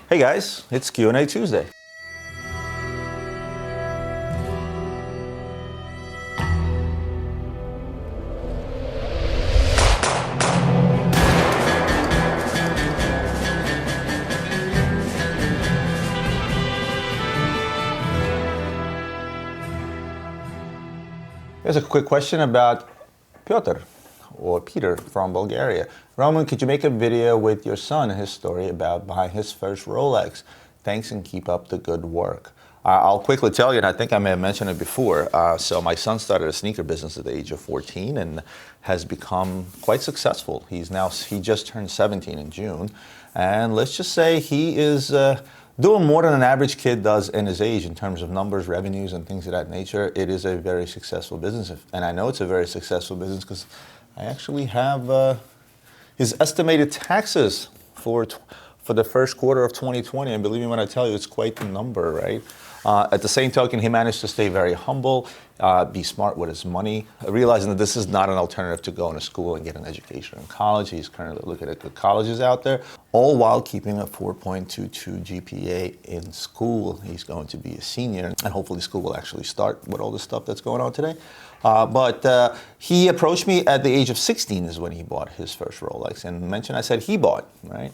Hey guys, it's Q&A Tuesday. Here's a quick question about Piotr, or Peter from Bulgaria. Roman, could you make a video with your son and his story about buying his first Rolex? Thanks and keep up the good work. I'll quickly tell you, and I think I may have mentioned it before, so my son started a sneaker business at the age of 14 and has become quite successful. He just turned 17 in June, and let's just say he is doing more than an average kid does in his age in terms of numbers, revenues, and things of that nature. It is a very successful business, and I know it's a very successful business because I actually have his estimated taxes for the first quarter of 2020, and believe me when I tell you, it's quite the number, right? At the same token, he managed to stay very humble, be smart with his money, realizing that this is not an alternative to going to school and get an education in college. He's currently looking at good colleges out there, all while keeping a 4.22 GPA in school. He's going to be a senior, and hopefully school will actually start with all the stuff that's going on today. But he approached me at the age of 16 is when he bought his first Rolex, and I said he bought, right?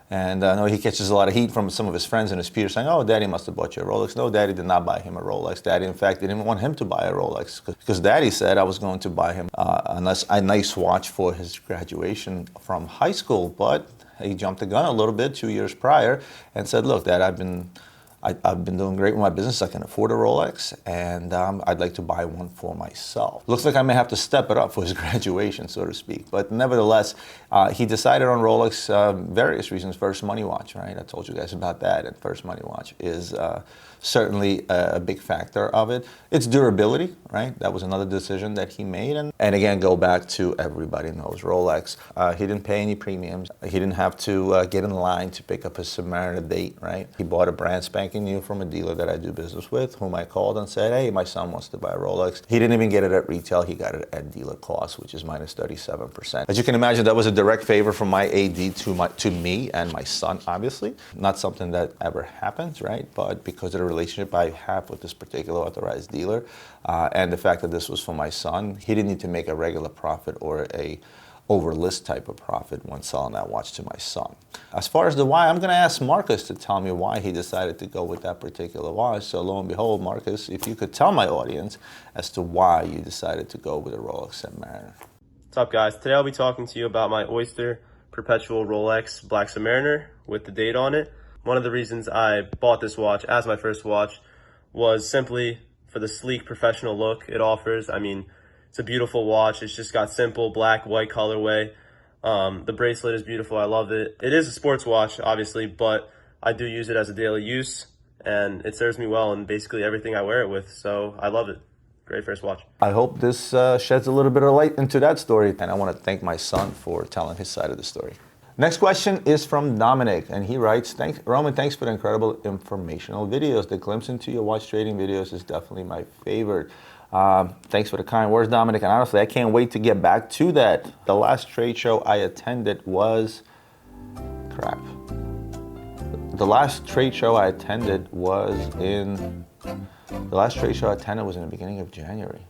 And I know he catches a lot of heat from some of his friends and his peers saying, oh, Daddy must have bought you a Rolex. No, Daddy did not buy him a Rolex. Daddy, in fact, didn't want him to buy a Rolex because Daddy said I was going to buy him a nice watch for his graduation from high school. But he jumped the gun a little bit 2 years prior and said, look, Dad, I've been doing great with my business. I can afford a Rolex, and I'd like to buy one for myself. Looks like I may have to step it up for his graduation, so to speak. But nevertheless, he decided on Rolex, various reasons. First, money watch, right? I told you guys about that, and first money watch is certainly a big factor of it. It's durability, right? That was another decision that he made. And again, go back to everybody knows Rolex. He didn't pay any premiums. He didn't have to get in line to pick up his Submariner date, right? He bought a brand spanking new from a dealer that I do business with, whom I called and said, hey, my son wants to buy a Rolex. He didn't even get it at retail. He got it at dealer cost, which is minus 37%. As you can imagine, that was a direct favor from my AD to me and my son, obviously. Not something that ever happens, right? But because of the relationship I have with this particular authorized dealer, and the fact that this was for my son, he didn't need to make a regular profit or a over list type of profit when selling that watch to my son. As far as the why, I'm going to ask Marcus to tell me why he decided to go with that particular watch. So lo and behold, Marcus, if you could tell my audience as to why you decided to go with a Rolex Submariner. What's up, guys? Today I'll be talking to you about my Oyster Perpetual Rolex Black Submariner with the date on it. One of the reasons I bought this watch as my first watch was simply for the sleek professional look it offers. I mean, it's a beautiful watch. It's just got simple black, white colorway. The bracelet is beautiful. I love it. It is a sports watch, obviously, but I do use it as a daily use, and it serves me well in basically everything I wear it with. So I love it. Great first watch. I hope this sheds a little bit of light into that story, and I want to thank my son for telling his side of the story. Next question is from Dominic, and he writes, Roman, thanks for the incredible informational videos. The glimpse into your watch trading videos is definitely my favorite. Thanks for the kind words, Dominic, and honestly, I can't wait to get back to that. The last trade show I attended was, The last trade show I attended was in the beginning of January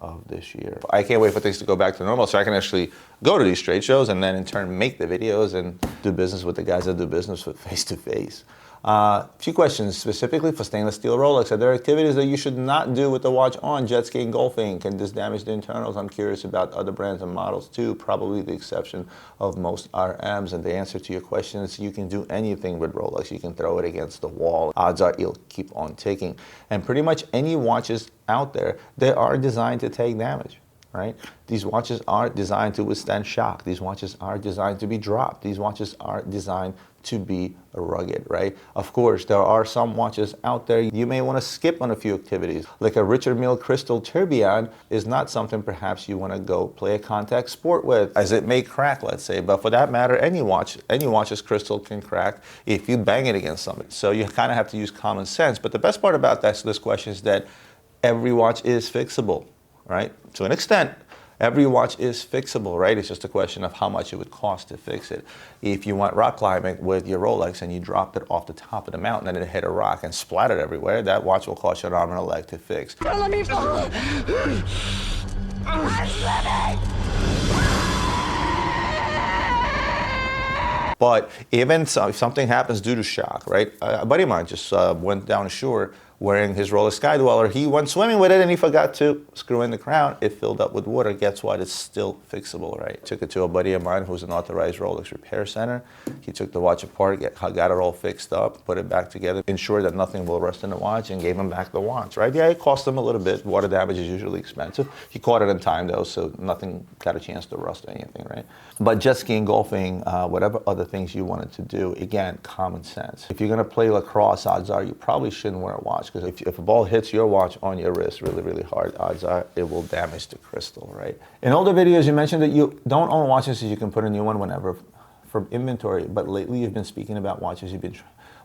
of this year. I can't wait for things to go back to normal so I can actually go to these trade shows and then in turn make the videos and do business with the guys that do business with face to face. A few questions specifically for stainless steel Rolex. Are there activities that you should not do with the watch on? Jet skiing, golfing, can this damage the internals? I'm curious about other brands and models too, probably the exception of most RMs. And the answer to your question is you can do anything with Rolex. You can throw it against the wall. Odds are it'll keep on ticking. And pretty much any watches out there, they are designed to take damage. Right? These watches are designed to withstand shock. These watches are designed to be dropped. These watches are designed to be rugged, right? Of course, there are some watches out there you may want to skip on a few activities. Like a Richard Mille Crystal Tourbillon is not something perhaps you want to go play a contact sport with, as it may crack, let's say. But for that matter, any watch's crystal can crack if you bang it against something. So you kind of have to use common sense. But the best part about this question is that every watch is fixable. Right? To an extent, Every watch is fixable, right? It's just a question of how much it would cost to fix it. If you went rock climbing with your Rolex and you dropped it off the top of the mountain and it hit a rock and splattered everywhere, that watch will cost you an arm and a leg to fix. Don't let me fall! I'm slipping! But even so, if something happens due to shock, right? A buddy of mine just went down the shore wearing his Rolex Skydweller. He went swimming with it and he forgot to screw in the crown. It filled up with water. Guess what? It's still fixable, right? Took it to a buddy of mine who's an authorized Rolex repair center. He took the watch apart, got it all fixed up, put it back together, ensured that nothing will rust in the watch, and gave him back the watch, right? Yeah, it cost him a little bit. Water damage is usually expensive. He caught it in time though, so nothing got a chance to rust or anything, right? But jet skiing, golfing, whatever other things you wanted to do, again, common sense. If you're gonna play lacrosse, odds are you probably shouldn't wear a watch, because if a ball hits your watch on your wrist really, really hard, odds are it will damage the crystal, right? In older videos, you mentioned that you don't own watches so you can put a new one whenever from inventory, but lately you've been speaking about watches you've been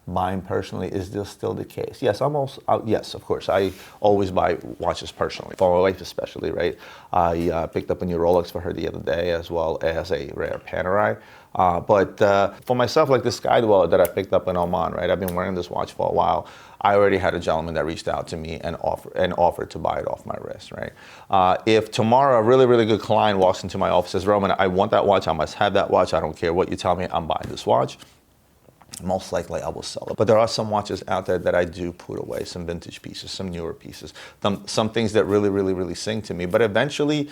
buying personally. Is this still the case? Yes, yes, of course. I always buy watches personally, for my wife especially, right? I picked up a new Rolex for her the other day, as well as a rare Panerai. But for myself, like this Skydweller that I picked up in Oman, right? I've been wearing this watch for a while. I already had a gentleman that reached out to me and offered to buy it off my wrist, right? If tomorrow a really, really good client walks into my office and says, Roman, I want that watch, I must have that watch, I don't care what you tell me, I'm buying this watch, most likely I will sell it. But there are some watches out there that I do put away, some vintage pieces, some newer pieces, some things that really, really, really sing to me. But eventually,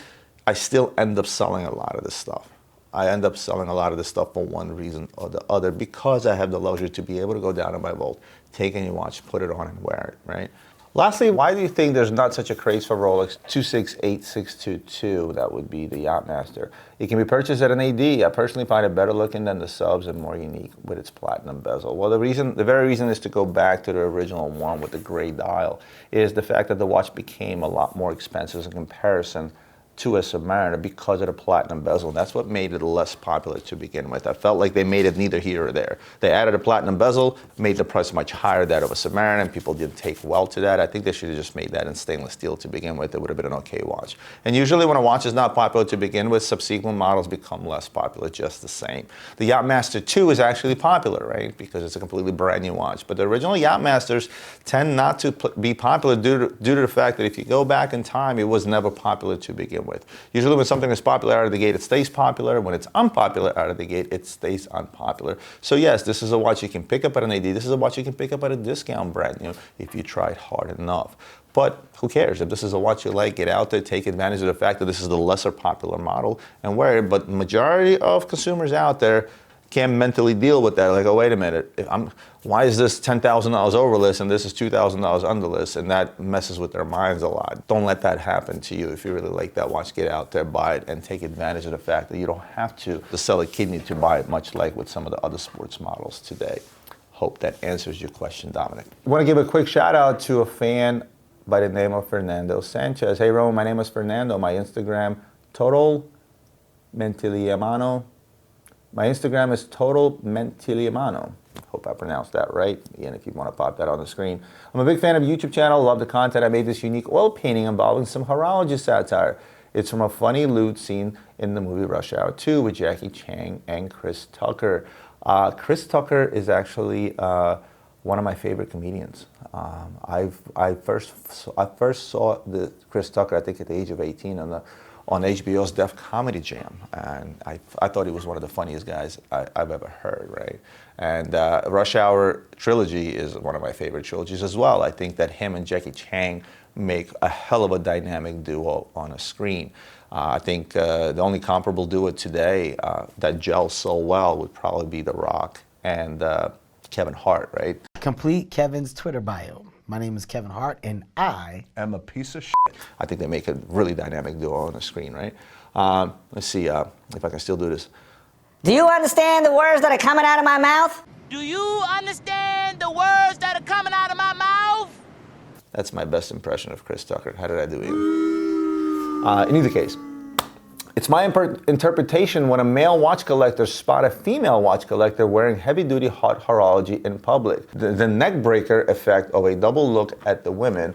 I still end up selling a lot of this stuff. I end up selling a lot of this stuff for one reason or the other, because I have the luxury to be able to go down to my vault, take any watch, put it on and wear it, right? Lastly, why do you think there's not such a craze for Rolex 268622? That would be the Yacht-Master. It can be purchased at an AD. I personally find it better looking than the subs and more unique with its platinum bezel. Well, the very reason is to go back to the original one with the gray dial, is the fact that the watch became a lot more expensive in comparison to a Submariner because of the platinum bezel. That's what made it less popular to begin with. I felt like they made it neither here or there. They added a platinum bezel, made the price much higher that of a Submariner, and people didn't take well to that. I think they should have just made that in stainless steel to begin with. It would have been an okay watch. And usually when a watch is not popular to begin with, subsequent models become less popular just the same. The Yacht-Master 2 is actually popular, right? Because it's a completely brand new watch. But the original Yacht-Masters tend not to be popular due to the fact that if you go back in time, it was never popular to begin with. Usually when something is popular out of the gate, it stays popular. When it's unpopular out of the gate, it stays unpopular. So yes, this is a watch you can pick up at an AD. This is a watch you can pick up at a discount brand new if you tried hard enough. But who cares? If this is a watch you like, get out there, take advantage of the fact that this is the lesser popular model and wear it. But the majority of consumers out there can't mentally deal with that. Like, oh, wait a minute, why is this $10,000 over list and this is $2,000 under list? And that messes with their minds a lot. Don't let that happen to you. If you really like that watch, get out there, buy it, and take advantage of the fact that you don't have to sell a kidney to buy it, much like with some of the other sports models today. Hope that answers your question, Dominic. I want to give a quick shout out to a fan by the name of Fernando Sanchez. Hey, Roman, my name is Fernando. My Instagram, Total Mentiliamano. My Instagram is Total Mentiliamano. Hope I pronounced that right. Again, if you want to pop that on the screen. I'm a big fan of the YouTube channel. Love the content. I made this unique oil painting involving some horology satire. It's from a funny lewd scene in the movie Rush Hour 2 with Jackie Chan and Chris Tucker. Chris Tucker is actually one of my favorite comedians. I first saw the Chris Tucker, I think at the age of 18 on HBO's Def Comedy Jam, and I thought he was one of the funniest guys I've ever heard, right? And Rush Hour trilogy is one of my favorite trilogies as well. I think that him and Jackie Chan make a hell of a dynamic duo on a screen. I think the only comparable duo today that gels so well would probably be The Rock and Kevin Hart, right? Complete Kevin's Twitter bio. My name is Kevin Hart, and I am a piece of shit. I think they make a really dynamic duo on the screen, right? Let's see if I can still do this. Do you understand the words that are coming out of my mouth? Do you understand the words that are coming out of my mouth? That's my best impression of Chris Tucker. How did I do it? In either case, it's my interpretation when a male watch collector spot a female watch collector wearing heavy-duty hot horology in public. The neck breaker effect of a double look at the women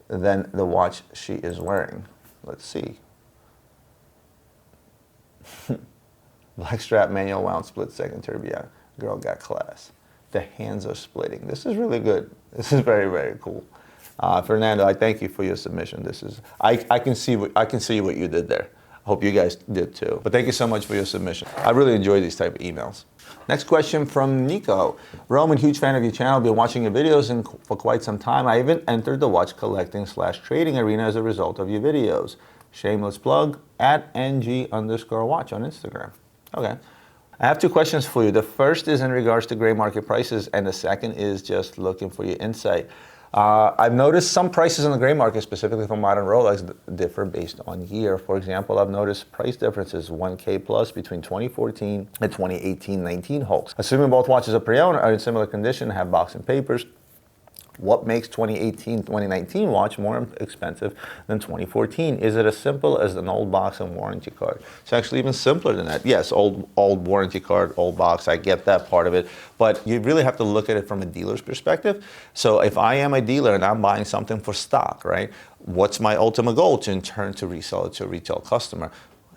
than the watch she is wearing. Let's see. Blackstrap manual wound split second tourbillon. Girl got class. The hands are splitting. This is really good. This is very, very cool. Fernando, I thank you for your submission. This is I can see what you did there. I hope you guys did too. But thank you so much for your submission. I really enjoy these type of emails. Next question from Nico. Roman, huge fan of your channel. Been watching your videos for quite some time. I even entered the watch collecting / trading arena as a result of your videos. Shameless plug at ng_watch on Instagram. Okay. I have two questions for you. The first is in regards to gray market prices, and the second is just looking for your insight. I've noticed some prices in the gray market, specifically for modern Rolex, differ based on year. For example, I've noticed price differences 1K plus between 2014 and 2018-19 Haute. Assuming both watches are pre-owned, are in similar condition, have box and papers, what makes 2018-2019 watch more expensive than 2014? Is it as simple as an old box and warranty card? It's actually even simpler than that. Yes, old warranty card, old box, I get that part of it, but you really have to look at it from a dealer's perspective. So if I am a dealer and I'm buying something for stock, right, what's my ultimate goal? To in turn to resell it to a retail customer.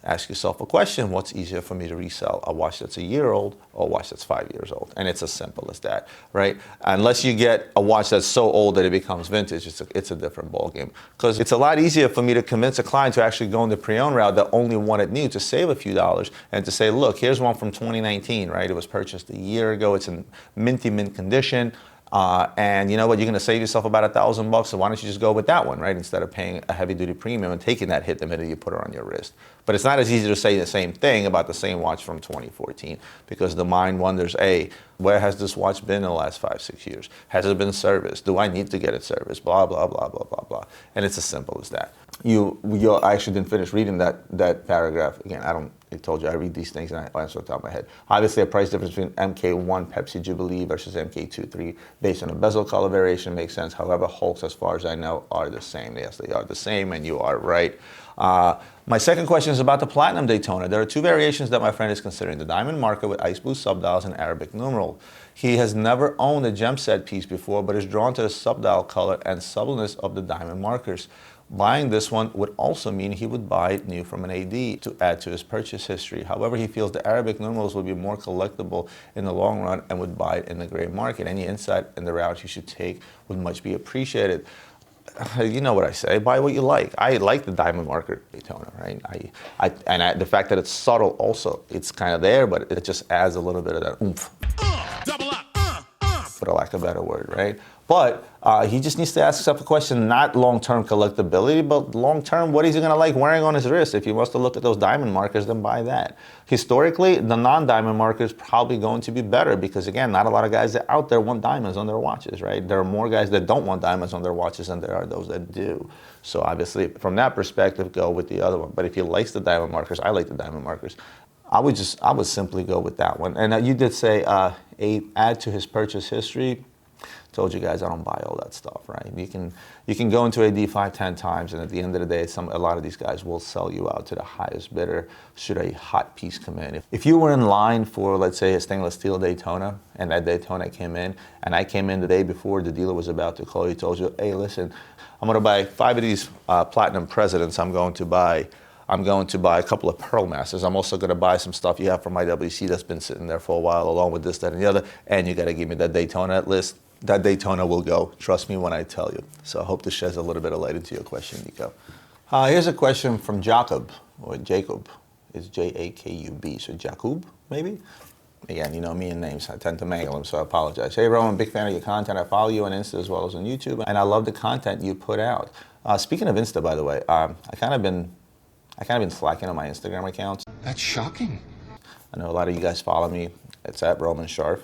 Ask yourself a question: what's easier for me to resell, a watch that's a year old or a watch that's 5 years old? And it's as simple as that, right? Unless you get a watch that's so old that it becomes vintage, it's a different ballgame. Because it's a lot easier for me to convince a client to actually go in the pre-owned route that only wanted new, to save a few dollars, and to say, look, here's one from 2019, right? It was purchased a year ago. It's in mint condition. And you know what, you're gonna save yourself about $1,000, so why don't you just go with that one, right? Instead of paying a heavy duty premium and taking that hit the minute you put it on your wrist. But it's not as easy to say the same thing about the same watch from 2014, because the mind wonders, A, where has this watch been in the last 5-6 years? Has it been serviced? Do I need to get it serviced? Blah, blah, blah, blah, blah, blah. And it's as simple as that. I actually didn't finish reading that paragraph. Again, I told you I read these things and I answer off the top of my head. Obviously, a price difference between MK1 Pepsi Jubilee versus MK23 based on a bezel color variation makes sense. However, Hulks, as far as I know, are the same. Yes, they are the same, and you are right. My second question is about the Platinum Daytona. There are two variations that my friend is considering: the diamond marker with ice blue subdials and Arabic numeral. He has never owned a gem set piece before, but is drawn to the subdial color and suppleness of the diamond markers. Buying this one would also mean he would buy it new from an AD to add to his purchase history. However, he feels the Arabic numerals would be more collectible in the long run and would buy it in the gray market. Any insight in the route you should take would much be appreciated. You know what I say, buy what you like. I like the diamond marker Daytona, right? The fact that it's subtle also, it's kind of there, but it just adds a little bit of that oomph. Double up, for lack of a better word, right? But he just needs to ask himself a question, not long-term collectability, but long-term, what is he gonna like wearing on his wrist? If he wants to look at those diamond markers, then buy that. Historically, the non-diamond marker is probably going to be better because, again, not a lot of guys that out there want diamonds on their watches, right? There are more guys that don't want diamonds on their watches than there are those that do. So obviously, from that perspective, go with the other one. But if he likes the diamond markers, I like the diamond markers, I would simply go with that one. And you did say add to his purchase history. Told you guys I don't buy all that stuff, right? You can go into AD 5-10 times, and at the end of the day, a lot of these guys will sell you out to the highest bidder should a hot piece come in. If you were in line for, let's say, a stainless steel Daytona, and that Daytona came in, and I came in the day before the dealer was about to call you, told you, hey, listen, I'm going to buy 5 of these Platinum Presidents. I'm going to buy a couple of Pearl Masters. I'm also going to buy some stuff you have from IWC that's been sitting there for a while, along with this, that, and the other, and you got to give me that Daytona list. That Daytona will go. Trust me when I tell you. So I hope this sheds a little bit of light into your question, Nico. Here's a question from Jacob, or Jacob. It's Jakub, so Jacob, maybe? Again, you know me and names. I tend to mangle them, so I apologize. Hey, Roman, big fan of your content. I follow you on Insta as well as on YouTube, and I love the content you put out. Speaking of Insta, by the way, I kind of been slacking on my Instagram accounts. That's shocking. I know a lot of you guys follow me. It's at Roman Sharf.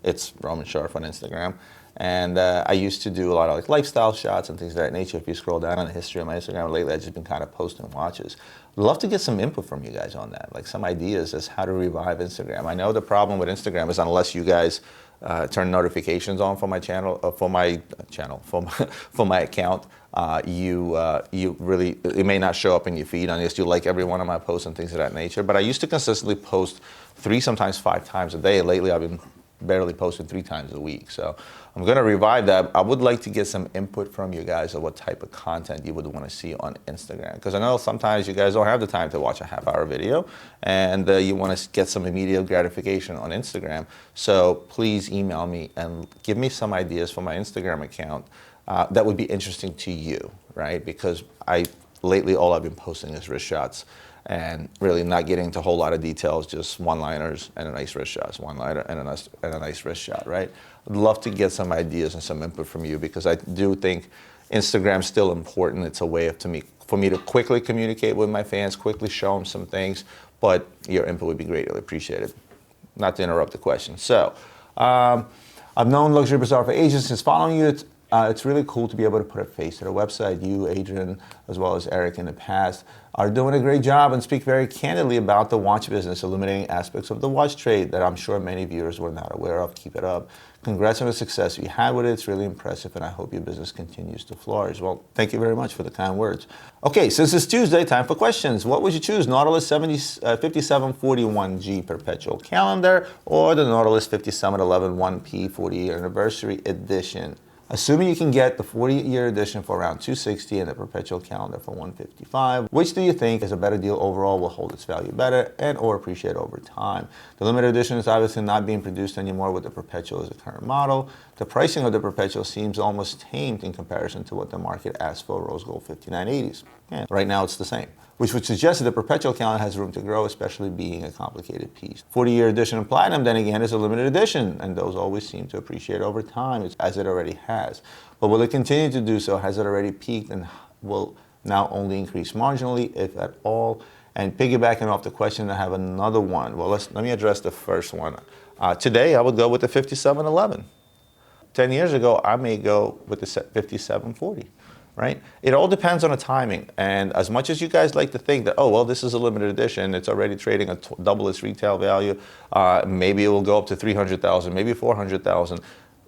It's Roman Sharf on Instagram. And I used to do a lot of like lifestyle shots and things of that nature. If you scroll down on the history of my Instagram lately, I've just been kind of posting watches. Love to get some input from you guys on that, like some ideas as how to revive Instagram. I know the problem with Instagram is unless you guys turn notifications on for my channel, for my account, you really, it may not show up in your feed unless you like every one of my posts and things of that nature. But I used to consistently post 3, sometimes 5 times a day. Lately, I've been barely posting 3 times a week. So I'm going to revive that. I would like to get some input from you guys of what type of content you would want to see on Instagram. Because I know sometimes you guys don't have the time to watch a half-hour video, and you want to get some immediate gratification on Instagram. So please email me and give me some ideas for my Instagram account that would be interesting to you, right? Because lately all I've been posting is wrist shots and really not getting into a whole lot of details, just one-liners and a nice wrist shot, one-liner and a nice wrist shot, right? I'd love to get some ideas and some input from you, because I do think Instagram's still important. It's a way for me to quickly communicate with my fans, quickly show them some things, but your input would be greatly appreciated. Not to interrupt the question. So, I've known Luxury Bazaar for ages. Since following you, it's really cool to be able to put a face to the website. You, Adrian, as well as Eric in the past, are doing a great job and speak very candidly about the watch business, illuminating aspects of the watch trade that I'm sure many viewers were not aware of. Keep it up. Congrats on the success you had with it. It's really impressive, and I hope your business continues to flourish. Well, thank you very much for the kind words. Okay, since it's Tuesday, time for questions. What would you choose, Nautilus 5741G Perpetual Calendar or the Nautilus 5711 1P 40-year anniversary edition? Assuming you can get the 40-year edition for around $260 and the perpetual calendar for $155, which do you think is a better deal overall, will hold its value better and or appreciate over time? The limited edition is obviously not being produced anymore with the perpetual as a current model. The pricing of the perpetual seems almost tamed in comparison to what the market asks for rose gold 5980s. And right now it's the same, which would suggest that the perpetual calendar has room to grow, especially being a complicated piece. 40-year edition of Platinum, then again, is a limited edition, and those always seem to appreciate over time, as it already has. But will it continue to do so? Has it already peaked and will now only increase marginally, if at all? And piggybacking off the question, I have another one. Well, let me address the first one. Today, I would go with the 5711. 10 years ago, I may go with the 5740. Right? It all depends on the timing. And as much as you guys like to think that, oh, well, this is a limited edition, it's already trading at double its retail value, maybe it will go up to 300,000, maybe 400,000.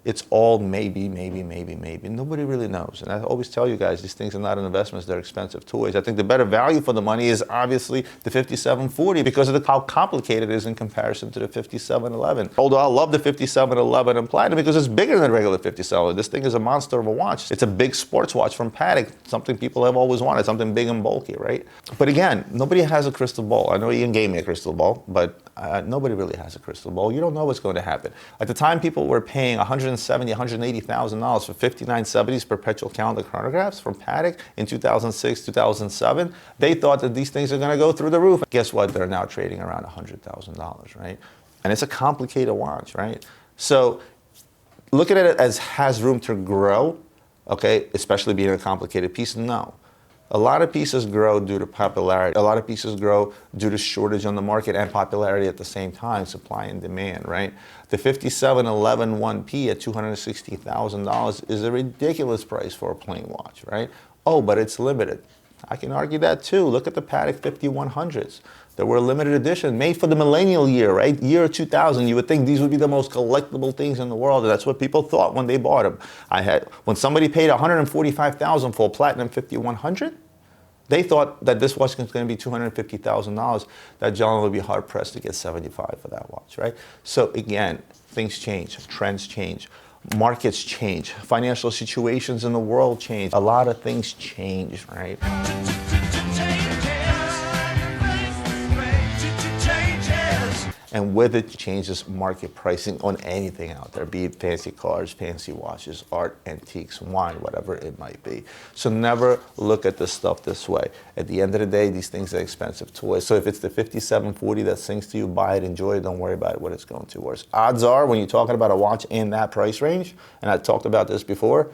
It's all maybe. Nobody really knows. And I always tell you guys, these things are not investments, they're expensive toys. I think the better value for the money is obviously the 5740 because of how complicated it is in comparison to the 5711. Although I love the 5711 in Platinum because it's bigger than regular 57. This thing is a monster of a watch. It's a big sports watch from Patek, something people have always wanted, something big and bulky, right? But again, nobody has a crystal ball. I know Ian gave me a crystal ball, but nobody really has a crystal ball. You don't know what's going to happen. At the time, people were paying $170,000, $180,000 for 5970s perpetual calendar chronographs from Patek in 2006, 2007. They thought that these things are going to go through the roof. Guess what? They're now trading around $100,000, right? And it's a complicated watch, right? So look at it as has room to grow, okay, especially being a complicated piece. No. A lot of pieces grow due to popularity. A lot of pieces grow due to shortage on the market and popularity at the same time, supply and demand, right? The 5711 1P at $260,000 is a ridiculous price for a plain watch, right? Oh, but it's limited. I can argue that too. Look at the Patek 5100s. They were a limited edition, made for the millennial year, right? Year 2000. You would think these would be the most collectible things in the world, and that's what people thought when they bought them. When somebody paid $145,000 for a Platinum 5100, they thought that this watch was going to be $250,000. That gentleman would be hard pressed to get $75,000 for that watch, right? So again, things change, trends change, markets change, financial situations in the world change. A lot of things change, right? And with it changes market pricing on anything out there, be it fancy cars, fancy watches, art, antiques, wine, whatever it might be. So never look at this stuff this way. At the end of the day, these things are expensive toys. So if it's the 5740 that sings to you, buy it, enjoy it, don't worry about what it's going to worth. Odds are, when you're talking about a watch in that price range, and I talked about this before,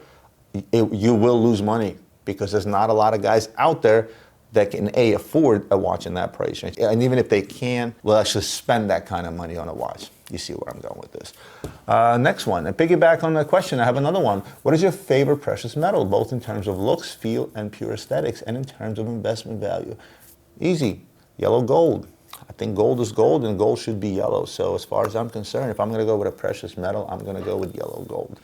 you will lose money because there's not a lot of guys out there that can afford a watch in that price range. And even if they can, will actually spend that kind of money on a watch. You see where I'm going with this. Next one, and piggyback on the question, I have another one. What is your favorite precious metal, both in terms of looks, feel, and pure aesthetics, and in terms of investment value? Easy, yellow gold. I think gold is gold, and gold should be yellow. So as far as I'm concerned, if I'm gonna go with a precious metal, I'm gonna go with yellow gold.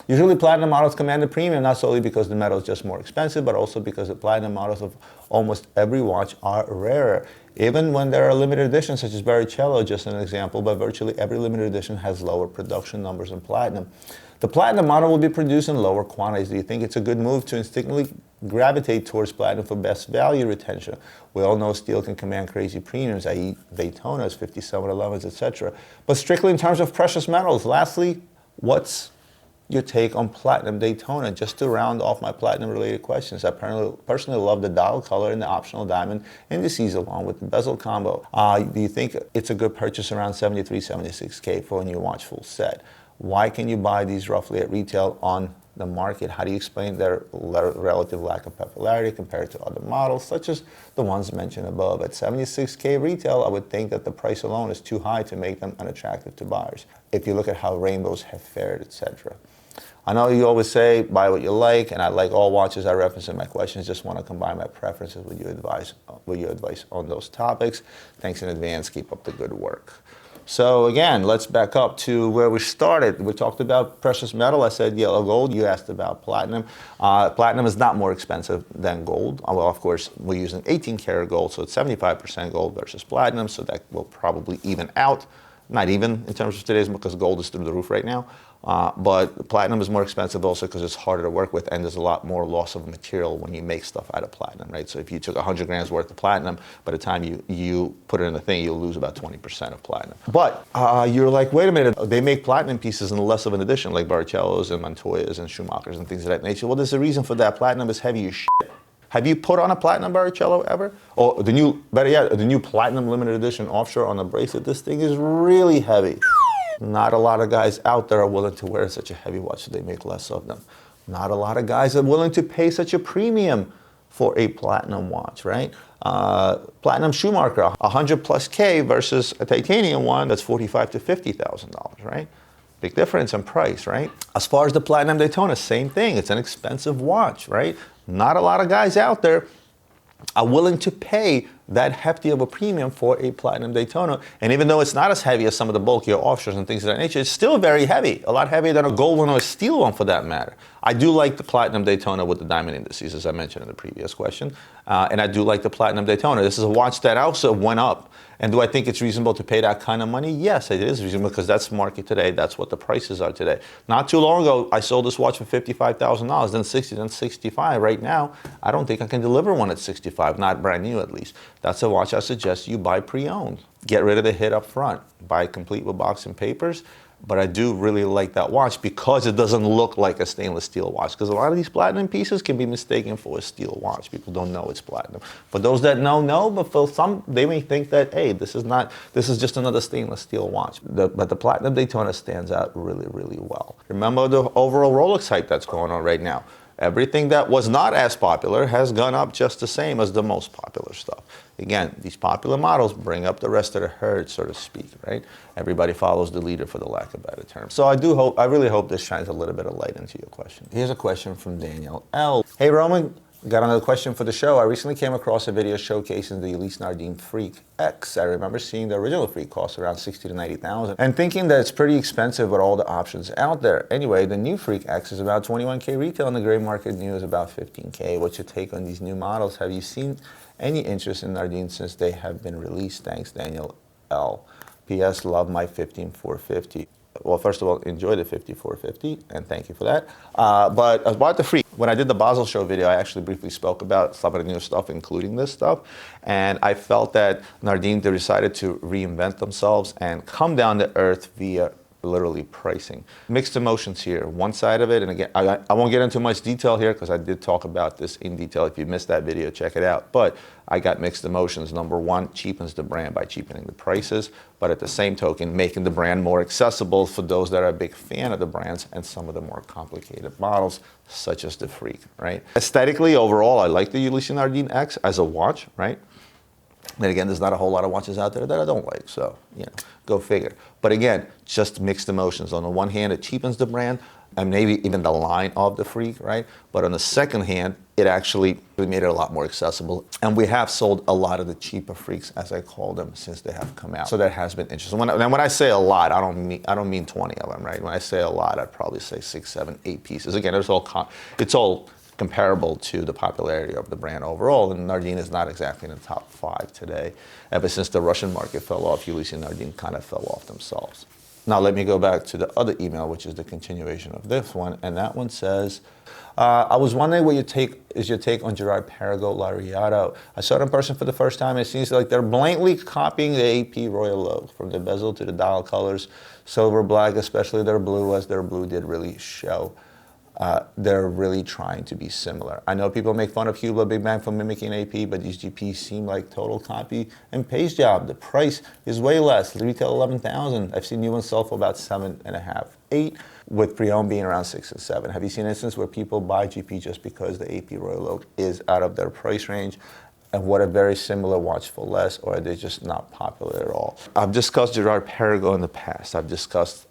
Usually platinum models command a premium, not solely because the metal is just more expensive, but also because the platinum models of almost every watch are rarer. Even when there are limited editions, such as Barrichello, just an example, but virtually every limited edition has lower production numbers than platinum. The platinum model will be produced in lower quantities. Do you think it's a good move to instinctively gravitate towards platinum for best value retention? We all know steel can command crazy premiums, i.e. Daytonas, 5711s, etc. But strictly in terms of precious metals, lastly, what's your take on Platinum Daytona? Just to round off my platinum-related questions, I personally love the dial color and the optional diamond indices along with the bezel combo. Do you think it's a good purchase around 73, 76K for a new watch full set? Why can you buy these roughly at retail on the market? How do you explain their relative lack of popularity compared to other models, such as the ones mentioned above? At 76K retail, I would think that the price alone is too high to make them unattractive to buyers, if you look at how rainbows have fared, etc. I know you always say, buy what you like, and I like all watches I reference in my questions. Just want to combine my preferences with your advice on those topics. Thanks in advance. Keep up the good work. So again, let's back up to where we started. We talked about precious metal. I said yellow gold. You asked about platinum. Platinum is not more expensive than gold. Well, of course, we're using 18 karat gold, so it's 75% gold versus platinum, so that will probably even out. Not even in terms of today's, because gold is through the roof right now. But platinum is more expensive also because it's harder to work with, and there's a lot more loss of material when you make stuff out of platinum, right? So if you took 100 grams worth of platinum, by the time you put it in the thing, you'll lose about 20% of platinum. But you're like, wait a minute, they make platinum pieces in less of an edition, like Barrichellos and Montoyas and Schumachers and things of that nature. Well, there's a reason for that. Platinum is heavy as shit. Have you put on a platinum Barrichello ever? Or the new, better yet, the new platinum limited edition offshore on a bracelet? This thing is really heavy. Not a lot of guys out there are willing to wear such a heavy watch, so they make less of them. Not a lot of guys are willing to pay such a premium for a platinum watch, right? Platinum Schumacher, 100 plus K versus a titanium one that's $45,000 to $50,000, right? Big difference in price, right? As far as the Platinum Daytona, same thing. It's an expensive watch, right? Not a lot of guys out there are willing to pay that hefty of a premium for a Platinum Daytona. And even though it's not as heavy as some of the bulkier offshores and things of that nature, it's still very heavy. A lot heavier than a gold one or a steel one for that matter. I do like the Platinum Daytona with the diamond indices, as I mentioned in the previous question. And I do like the Platinum Daytona. This is a watch that also went up. And do I think it's reasonable to pay that kind of money? Yes, it is reasonable because that's market today. That's what the prices are today. Not too long ago, I sold this watch for $55,000, then 60, then 65. Right now, I don't think I can deliver one at 65, not brand new at least. That's a watch I suggest you buy pre-owned. Get rid of the hit up front. Buy complete with box and papers. But I do really like that watch because it doesn't look like a stainless steel watch. Because a lot of these platinum pieces can be mistaken for a steel watch. People don't know it's platinum. For those that know, but for some, they may think that, hey, this is just another stainless steel watch. But the Platinum Daytona stands out really, really well. Remember the overall Rolex hype that's going on right now. Everything that was not as popular has gone up just the same as the most popular stuff. Again, these popular models bring up the rest of the herd, so to speak, right? Everybody follows the leader, for the lack of a better term. So I really hope this shines a little bit of light into your question. Here's a question from Daniel L. Hey, Roman. Got another question for the show. I recently came across a video showcasing the Ulysse Nardin Freak X. I remember seeing the original Freak cost around $60,000 to $90,000 and thinking that it's pretty expensive with all the options out there. Anyway, the new Freak X is about 21K retail and the gray market new is about 15K. What's your take on these new models? Have you seen any interest in Nardin since they have been released? Thanks, Daniel L. P.S. Love my 15450. Well, first of all, enjoy the 5450, and thank you for that. But about the Freak, when I did the Basel Show video, I actually briefly spoke about some of the new stuff, including this stuff. And I felt that Nardin decided to reinvent themselves and come down to earth via literally pricing. Mixed emotions here. One side of it, and again, I won't get into much detail here because I did talk about this in detail. If you missed that video, check it out. But I got mixed emotions. Number one, cheapens the brand by cheapening the prices, but at the same token, making the brand more accessible for those that are a big fan of the brands and some of the more complicated models, such as the Freak, right? Aesthetically, overall, I like the Ulysse Nardin X as a watch, right? Then again, there's not a whole lot of watches out there that I don't like, so, go figure. But again, just mixed emotions. On the one hand, it cheapens the brand. and maybe even the line of the Freak, right? But on the second hand, it actually made it a lot more accessible. And we have sold a lot of the cheaper Freaks, as I call them, since they have come out. So that has been interesting. When I say a lot, I don't mean 20 of them, right? When I say a lot, I'd probably say 6, 7, 8 pieces. Again, it's all comparable to the popularity of the brand overall, and Nardin is not exactly in the top 5 today. Ever since the Russian market fell off, Ulysse Nardin kind of fell off themselves. Now let me go back to the other email, which is the continuation of this one, and that one says, I was wondering what your take on Gerard Perregaux Laureato. I saw it in person for the first time, and it seems like they're blatantly copying the AP Royal Oak, from the bezel to the dial colors, silver, black, especially their blue, as their blue did really show. They're really trying to be similar. I know people make fun of Hublot Big Bang for mimicking AP, but these GPs seem like total copy and paste job. The price is way less. Retail $11,000. I've seen new ones sell for about $7.5, $8, with pre-owned being around $6 and $7. Have you seen instances where people buy GP just because the AP Royal Oak is out of their price range? And what a very similar watch for less, or are they just not popular at all? I've discussed Gerard Perregaux in the past. I've discussed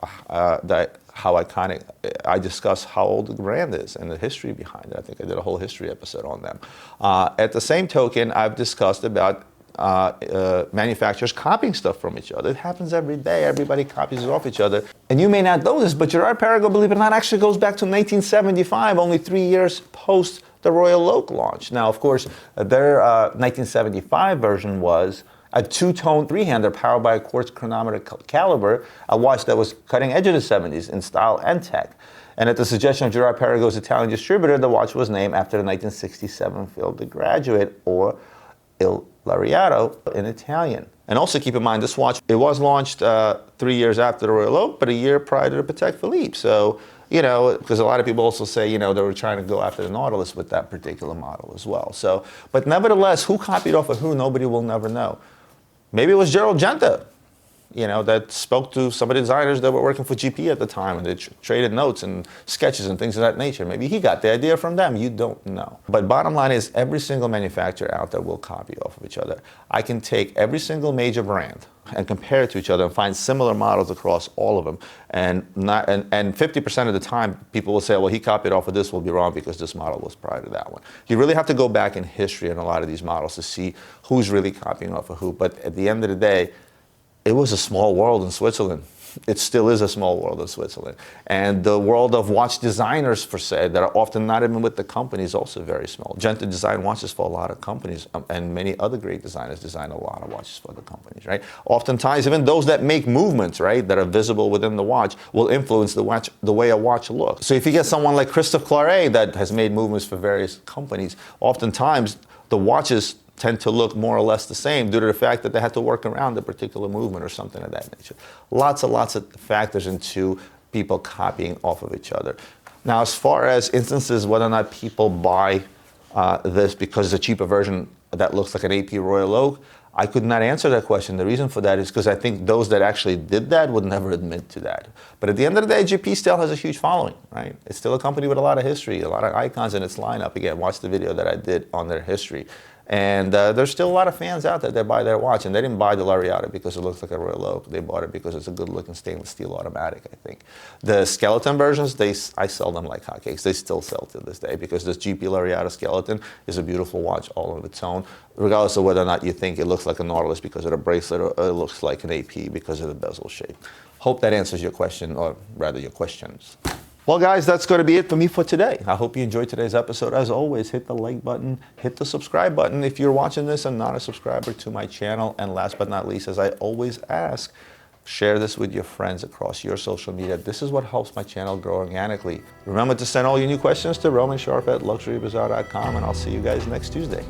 I discussed how old the brand is and the history behind it. I think I did a whole history episode on them. At the same token, I've discussed about manufacturers copying stuff from each other. It happens every day. Everybody copies it off each other. And you may not know this, but Gerard Perregaux, believe it or not, actually goes back to 1975, only 3 years post the Royal Oak launch. Now, of course, their 1975 version was a two-tone three-hander powered by a quartz chronometer caliber, a watch that was cutting edge of the 70s in style and tech. And at the suggestion of Gerard Perregaux's Italian distributor, the watch was named after the 1967 film The Graduate, or Il Laureato in Italian. And also keep in mind, this watch, it was launched 3 years after the Royal Oak, but a year prior to the Patek Philippe. So, you know, because a lot of people also say, you know, they were trying to go after the Nautilus with that particular model as well. So, but nevertheless, who copied off of who, nobody will never know. Maybe it was Gerald Genta, you know, that spoke to some of the designers that were working for GP at the time, and they traded notes and sketches and things of that nature. Maybe he got the idea from them. You don't know. But bottom line is, every single manufacturer out there will copy off of each other. I can take every single major brand and compare it to each other and find similar models across all of them. And 50% of the time, people will say, well, he copied off of this, will be wrong because this model was prior to that one. You really have to go back in history in a lot of these models to see who's really copying off of who. But at the end of the day, it was a small world in Switzerland. It still is a small world in Switzerland. And the world of watch designers, per se, that are often not even with the company, is also very small. Genta designed watches for a lot of companies, and many other great designers design a lot of watches for the companies, right? Oftentimes, even those that make movements, right, that are visible within the watch, will influence the way a watch looks. So if you get someone like Christophe Claret that has made movements for various companies, oftentimes the watches tend to look more or less the same due to the fact that they had to work around a particular movement or something of that nature. Lots of factors into people copying off of each other. Now, as far as instances whether or not people buy this because it's a cheaper version that looks like an AP Royal Oak, I could not answer that question. The reason for that is because I think those that actually did that would never admit to that. But at the end of the day, GP still has a huge following, right? It's still a company with a lot of history, a lot of icons in its lineup. Again, watch the video that I did on their history. And there's still a lot of fans out there that buy their watch, and they didn't buy the Laureato because it looks like a Royal Oak. They bought it because it's a good-looking stainless steel automatic, I think. The skeleton versions, I sell them like hotcakes. They still sell to this day because this GP Laureato skeleton is a beautiful watch all on its own, regardless of whether or not you think it looks like a Nautilus because of the bracelet or it looks like an AP because of the bezel shape. Hope that answers your question, or rather your questions. Well, guys, that's going to be it for me for today. I hope you enjoyed today's episode. As always, hit the like button, hit the subscribe button if you're watching this and not a subscriber to my channel. And last but not least, as I always ask, share this with your friends across your social media. This is what helps my channel grow organically. Remember to send all your new questions to romansharp@luxurybazaar.com, and I'll see you guys next Tuesday.